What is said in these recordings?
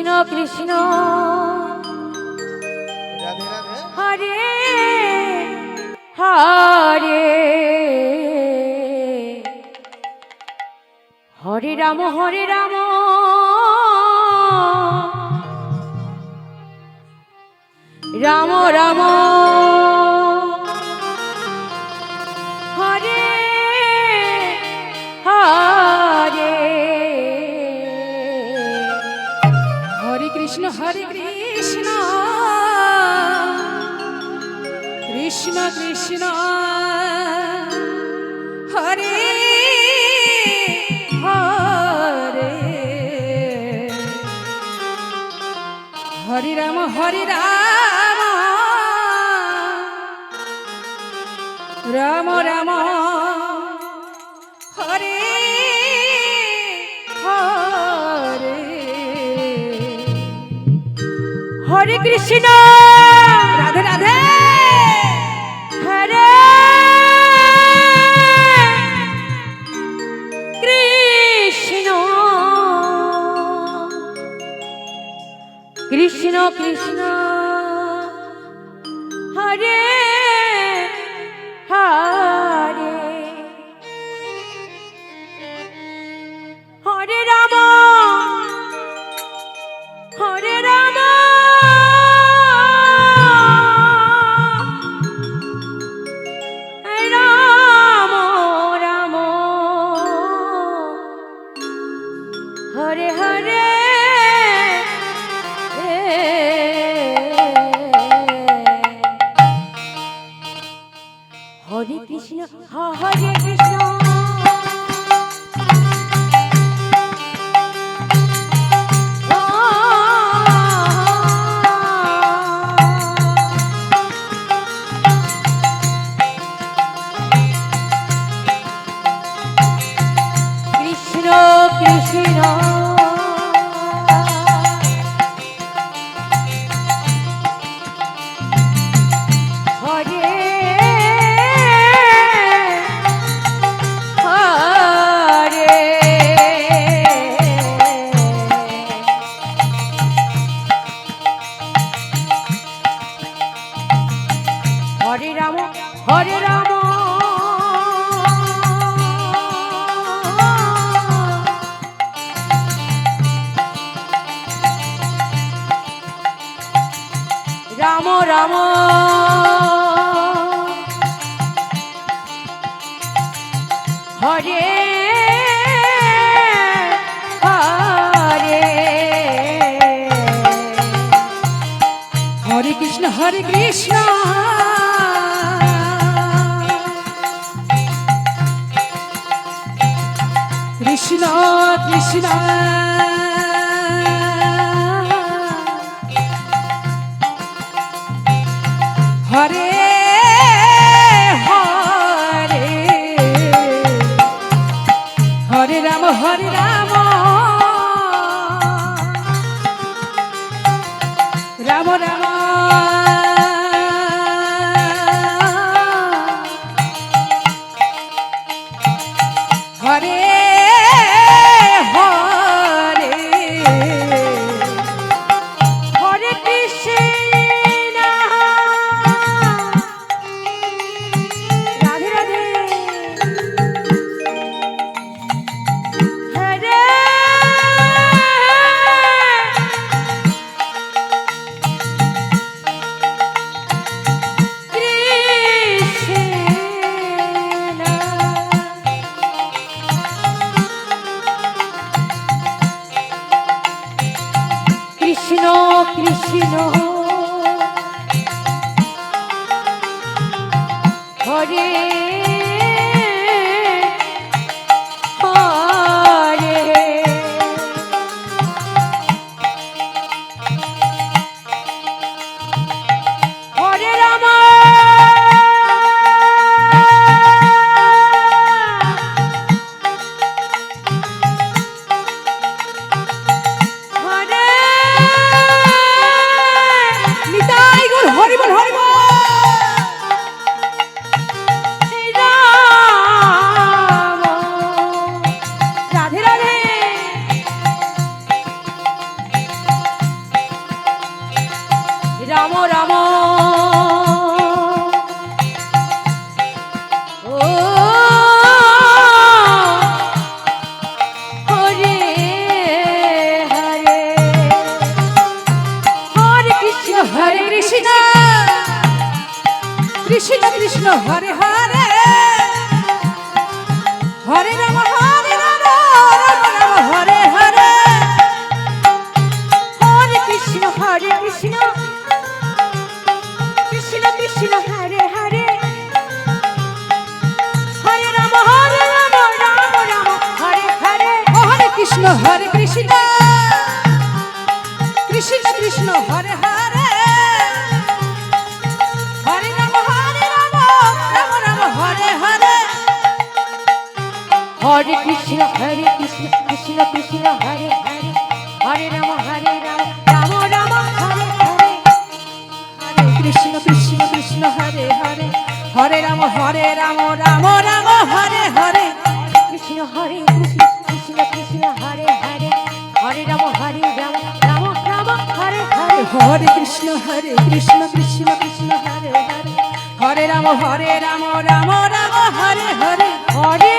Krishna Krishna Radhe Radhe Hare Hare Hare Ram Ram Ram Hare Hare Hare Krishna Krishna Krishna Hare Hare Hare Ram Ram Ram Hare Hare Hare Krishna Radhe Radhe হরে Krishna Krishna Krishna Hare Hare Hare Ram হরে Ram Ram Ram Hare Hare Hare Krishna হরে Krishna Krishna Krishna Hare Hare Hare Ram হরে Ram Ram Ram Hare Hare Hare Krishna Krishna Krishna Hare Hare Hare Ram Ram Ram Hare Hare Hare Krishna Radhe Radhe হরে Krishna Krishna Hare Hare Hare Ram হরে Nitai Gour Hari বল Ram হরে Krishna Krishna Krishna Hare Hare Hare Ram Ram Ram Hare Hare Hare Krishna Krishna Krishna Hare Hare Hare Ram Ram Ram Hare Hare Krishna হরে Krishna Krishna Hare Hare Hare Ram Ram Ram Hare Hare Hare Krishna Krishna Krishna Hare Hare Hare Ram Ram Ram Hare Hare Hare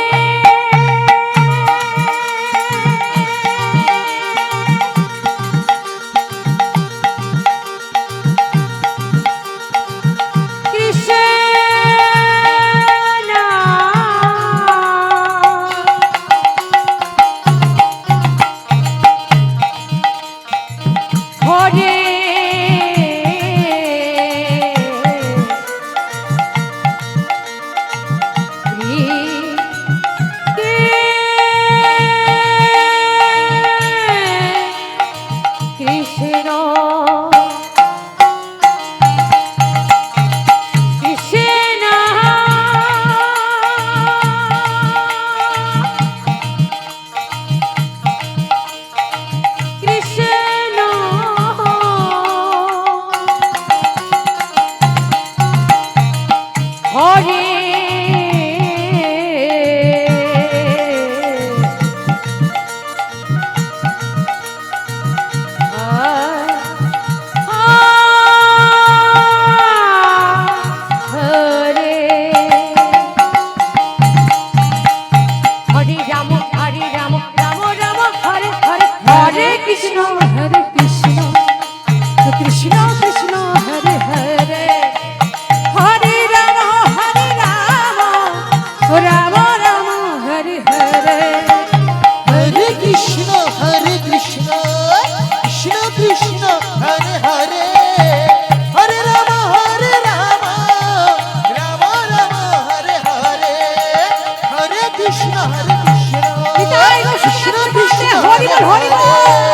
Krishna Krishna Krishna Krishna Hare Hare Hare Ram Ram Ram Hare Hare Hare Krishna Krishna Krishna Hare Hare Hare Ram Ram Ram Hare Hare Hare Krishna Krishna Nitai গো Krishna Krishna Krishna Hari বল Hari বল